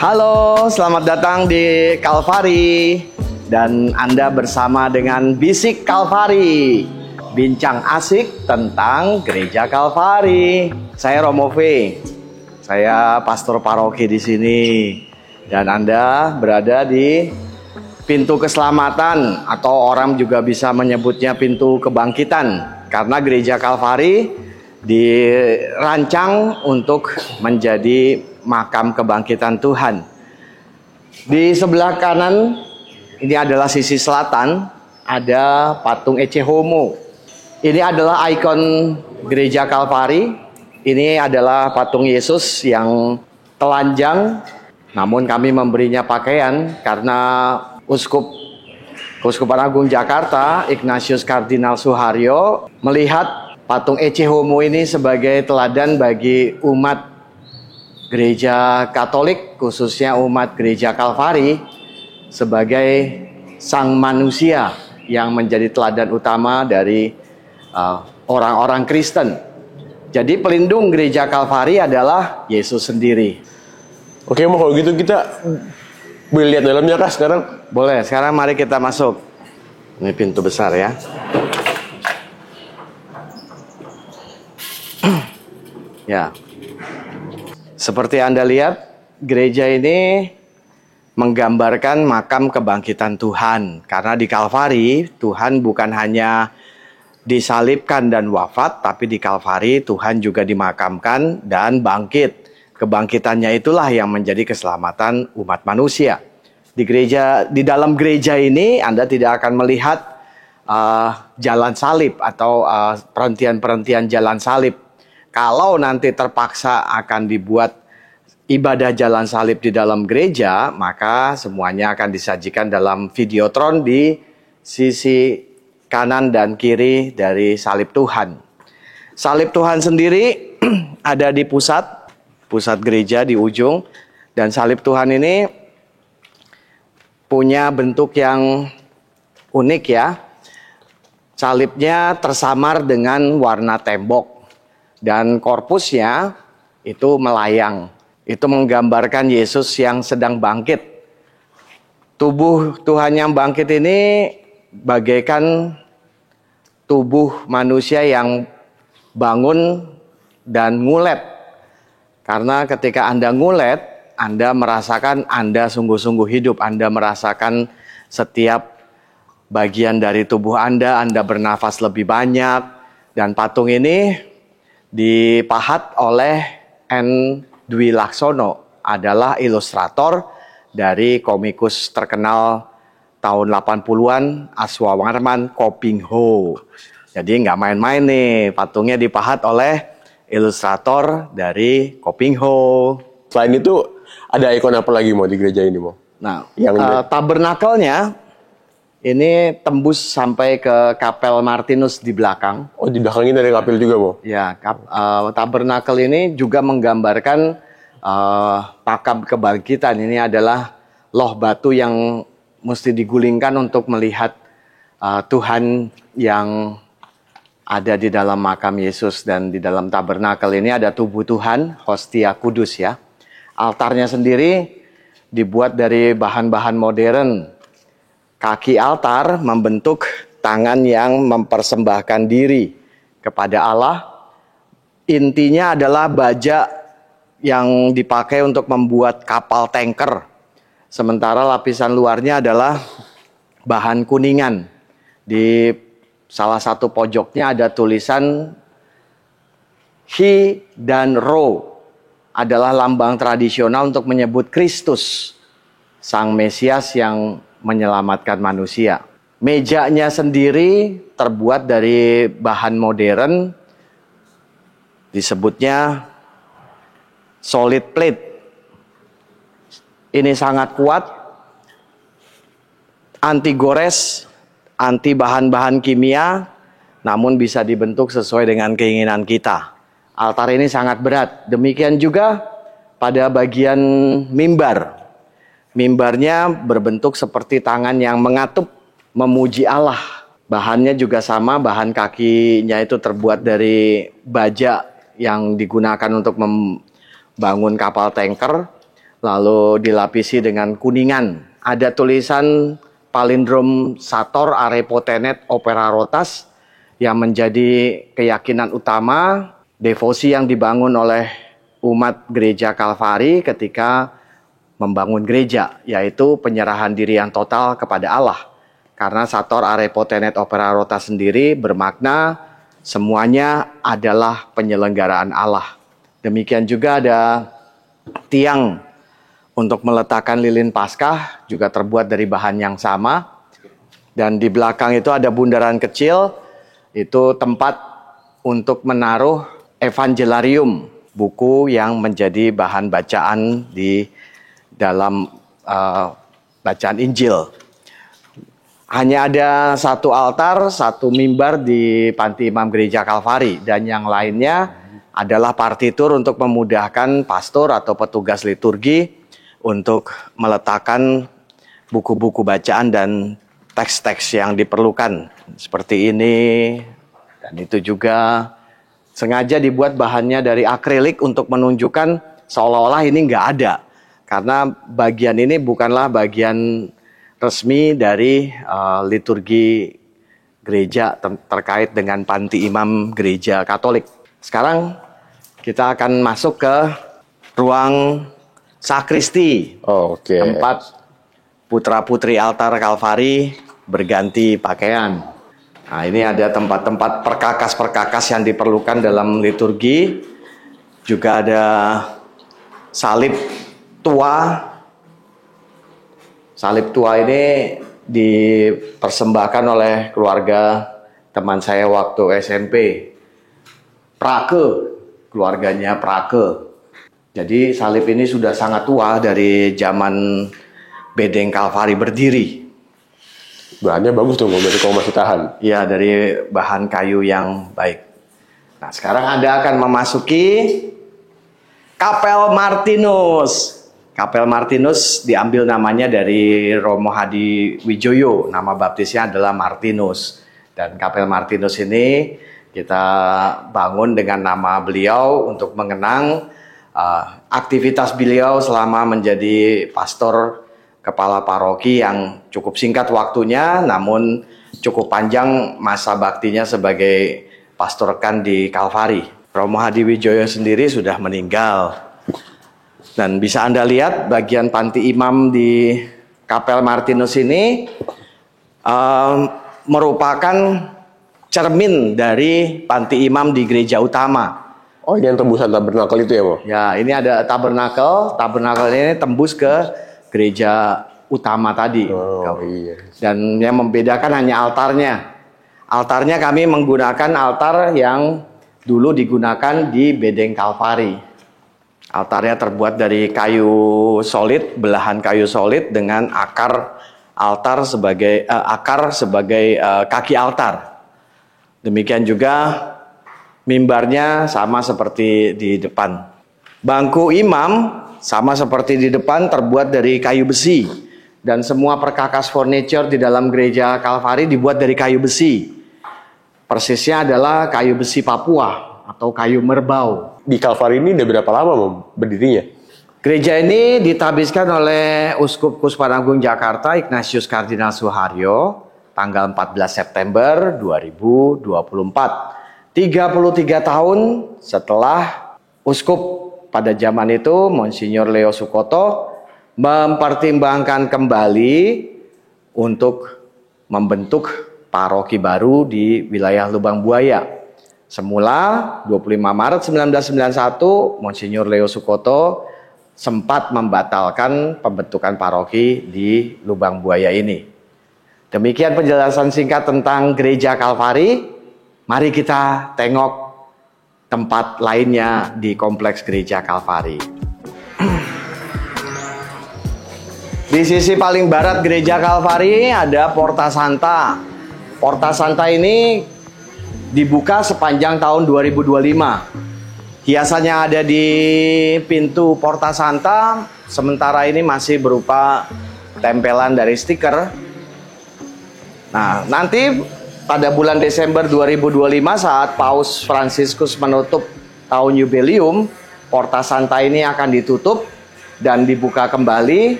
Halo, selamat datang di Kalvari. Dan Anda bersama dengan Bisik Kalvari, bincang asik tentang Gereja Kalvari. Saya Romo V. Saya pastor paroki di sini. Dan Anda berada di pintu keselamatan, atau orang juga bisa menyebutnya pintu kebangkitan. Karena Gereja Kalvari dirancang untuk menjadi makam kebangkitan Tuhan. Di sebelah kanan, ini adalah sisi selatan, ada patung Ecce Homo. Ini adalah ikon Gereja Kalvari. Ini adalah patung Yesus yang telanjang, namun kami memberinya pakaian karena Keuskupan Agung Jakarta, Ignatius Kardinal Suharyo, melihat patung Ecce Homo ini sebagai teladan bagi umat Gereja Katolik, khususnya umat Gereja Kalvari, sebagai sang manusia yang menjadi teladan utama dari orang-orang Kristen. Jadi pelindung Gereja Kalvari adalah Yesus sendiri. Oke, mau kalau gitu kita boleh lihat dalamnya kah sekarang? Boleh, sekarang mari kita masuk. Ini pintu besar ya. Ya. Seperti Anda lihat, gereja ini menggambarkan makam kebangkitan Tuhan. Karena di Kalvari, Tuhan bukan hanya disalibkan dan wafat, tapi di Kalvari Tuhan juga dimakamkan dan bangkit. Kebangkitannya itulah yang menjadi keselamatan umat manusia. Di dalam gereja ini Anda tidak akan melihat jalan salib atau perhentian-perhentian jalan salib. Kalau nanti terpaksa akan dibuat ibadah jalan salib di dalam gereja, maka semuanya akan disajikan dalam videotron di sisi kanan dan kiri dari salib Tuhan. Salib Tuhan sendiri ada di pusat gereja di ujung, dan salib Tuhan ini punya bentuk yang unik ya. Salibnya tersamar dengan warna tembok dan korpusnya itu melayang. Itu menggambarkan Yesus yang sedang bangkit. Tubuh Tuhan yang bangkit ini bagaikan tubuh manusia yang bangun dan ngulet. Karena ketika Anda ngulet, Anda merasakan Anda sungguh-sungguh hidup. Anda merasakan setiap bagian dari tubuh Anda bernafas lebih banyak. Dan patung ini dipahat oleh N. Dwi Laksono, adalah ilustrator dari komikus terkenal tahun 80-an, Aswawarman Kopingho. Jadi nggak main-main nih, patungnya dipahat oleh ilustrator dari Kopingho. Selain itu, ada ikon apa lagi mau di gereja ini mau? Nah, tabernakelnya ini tembus sampai ke Kapel Martinus di belakang. Oh, di belakang ini ada kapel juga mau? Ya, tabernakel ini juga menggambarkan makam kebangkitan. Ini adalah loh batu yang mesti digulingkan untuk melihat Tuhan yang ada di dalam makam Yesus. Dan di dalam tabernakel ini ada tubuh Tuhan, hostia kudus ya. Altarnya sendiri dibuat dari bahan-bahan modern. Kaki altar membentuk tangan yang mempersembahkan diri kepada Allah. Intinya adalah baja yang dipakai untuk membuat kapal tanker. Sementara lapisan luarnya adalah bahan kuningan. Di salah satu pojoknya ada tulisan He dan Ro, adalah lambang tradisional untuk menyebut Kristus, Sang Mesias yang menyelamatkan manusia. Mejanya sendiri terbuat dari bahan modern, disebutnya solid plate. Ini sangat kuat, anti gores, anti bahan-bahan kimia, namun bisa dibentuk sesuai dengan keinginan kita. Altar ini sangat berat. Demikian juga pada bagian mimbar. Mimbarnya berbentuk seperti tangan yang mengatup memuji Allah. Bahannya juga sama, bahan kakinya itu terbuat dari baja yang digunakan untuk membangun kapal tanker. lalu dilapisi dengan kuningan. Ada tulisan palindrom Sator Arepotenet Opera Rotas yang menjadi keyakinan utama devosi yang dibangun oleh umat gereja Kalvari ketika membangun gereja, yaitu penyerahan diri yang total kepada Allah. Karena Sator Arepotenet Opera Rotas sendiri bermakna semuanya adalah penyelenggaraan Allah. Demikian juga ada tiang untuk meletakkan lilin Paskah, juga terbuat dari bahan yang sama. Dan di belakang itu ada bundaran kecil, itu tempat untuk menaruh Evangelarium, buku yang menjadi bahan bacaan di dalam bacaan Injil. Hanya ada satu altar, satu mimbar di panti imam gereja Kalvari, dan yang lainnya adalah partitur untuk memudahkan pastor atau petugas liturgi untuk meletakkan buku-buku bacaan dan teks-teks yang diperlukan. Seperti ini, dan itu juga sengaja dibuat bahannya dari akrilik untuk menunjukkan seolah-olah ini nggak ada. Karena bagian ini bukanlah bagian resmi dari liturgi gereja terkait dengan panti imam gereja Katolik. Sekarang kita akan masuk ke ruang sakristi. Tempat putra-putri altar Kalvari berganti pakaian. Nah, ini ada tempat-tempat perkakas-perkakas yang diperlukan dalam liturgi. Juga ada salib tua. Salib tua ini dipersembahkan oleh keluarga teman saya waktu SMP. Prake, keluarganya Prake. Jadi salib ini sudah sangat tua dari zaman bedeng Kalvari berdiri. Bahannya bagus tuh, berarti kalau masih tahan. Ya, dari bahan kayu yang baik. Nah, sekarang Anda akan memasuki Kapel Martinus. Kapel Martinus diambil namanya dari Romo Hadi Wijoyo. Nama baptisnya adalah Martinus. Dan Kapel Martinus ini kita bangun dengan nama beliau untuk mengenang aktivitas beliau selama menjadi pastor kepala paroki yang cukup singkat waktunya, namun cukup panjang masa baktinya sebagai pastor kan di Kalvari. Romo Hadi Wijoyo sendiri sudah meninggal. Dan bisa Anda lihat bagian panti imam di Kapel Martinus ini merupakan cermin dari panti imam di gereja utama. Oh, ini yang tembusan tabernakel itu ya, Bo? Ya, ini ada tabernakel. Tabernakel ini tembus ke gereja utama tadi. Oh, iya. Dan yang membedakan hanya altarnya. Altarnya kami menggunakan altar yang dulu digunakan di bedeng Kalvari. Altarnya terbuat dari kayu solid, belahan kayu solid dengan akar sebagai kaki altar. Demikian juga mimbarnya sama seperti di depan. Bangku imam sama seperti di depan terbuat dari kayu besi. Dan semua perkakas furniture di dalam gereja Kalvari dibuat dari kayu besi. Persisnya adalah kayu besi Papua atau kayu merbau. Di Kalvari ini udah berapa lama berdirinya? Gereja ini ditabiskan oleh Uskup Kuspan Agung Jakarta Ignatius Kardinal Suharyo tanggal 14 September 2024. 33 tahun setelah Uskup pada zaman itu Monsinyur Leo Sukoto mempertimbangkan kembali untuk membentuk paroki baru di wilayah Lubang Buaya. Semula 25 Maret 1991 Monsinyur Leo Sukoto sempat membatalkan pembentukan paroki di Lubang Buaya ini. Demikian penjelasan singkat tentang gereja Kalvari. Mari kita tengok tempat lainnya di kompleks gereja Kalvari. Di sisi paling barat gereja Kalvari ada Porta Santa. Porta Santa ini dibuka sepanjang tahun 2025. Hiasan yang ada di pintu Porta Santa sementara ini masih berupa tempelan dari stiker. Nah, nanti pada bulan Desember 2025 saat Paus Fransiskus menutup tahun jubileum, Porta Santa ini akan ditutup dan dibuka kembali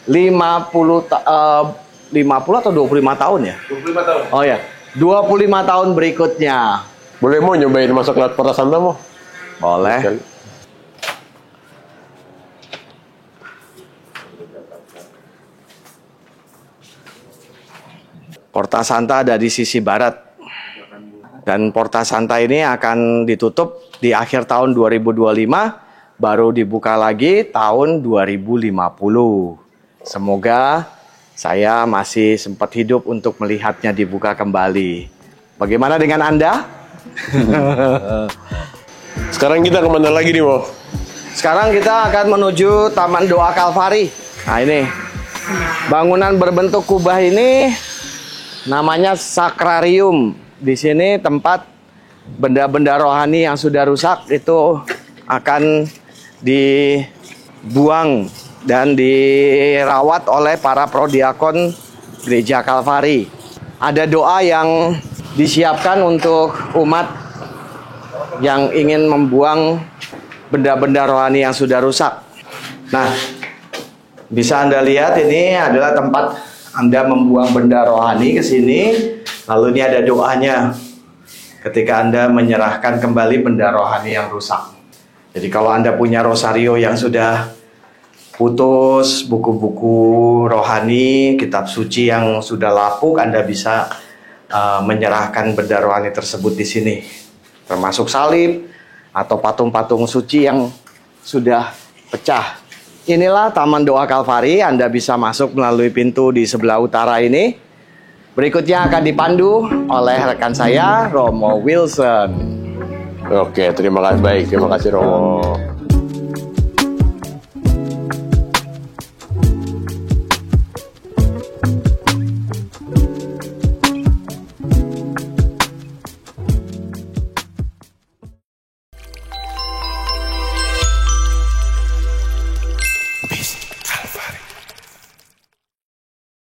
50 atau 25 tahun ya? 25 tahun. Oh ya, 25 tahun berikutnya. Boleh mau nyobain masak laut Porta Santa mau? Boleh. Sekali. Porta Santa ada di sisi barat. Dan Porta Santa ini akan ditutup di akhir tahun 2025, baru dibuka lagi tahun 2050. Semoga saya masih sempat hidup untuk melihatnya dibuka kembali. Bagaimana dengan Anda? Sekarang kita kemana lagi nih, Mo? Sekarang kita akan menuju Taman Doa Kalvari. Nah ini, bangunan berbentuk kubah ini namanya sakrarium. Di sini tempat benda-benda rohani yang sudah rusak itu akan dibuang dan dirawat oleh para prodiakon Gereja Kalvari. Ada doa yang disiapkan untuk umat yang ingin membuang benda-benda rohani yang sudah rusak. Nah, bisa Anda lihat ini adalah tempat Anda membuang benda rohani ke sini. Lalu ini ada doanya ketika Anda menyerahkan kembali benda rohani yang rusak. Jadi kalau Anda punya rosario yang sudah putus, buku-buku rohani, kitab suci yang sudah lapuk, Anda bisa menyerahkan benda rohani tersebut di sini, termasuk salib atau patung-patung suci yang sudah pecah. Inilah Taman Doa Kalvari. Anda bisa masuk melalui pintu di sebelah utara ini. Berikutnya akan dipandu oleh rekan saya, Romo Wilson. Oke, terima kasih. Baik, terima kasih, Romo.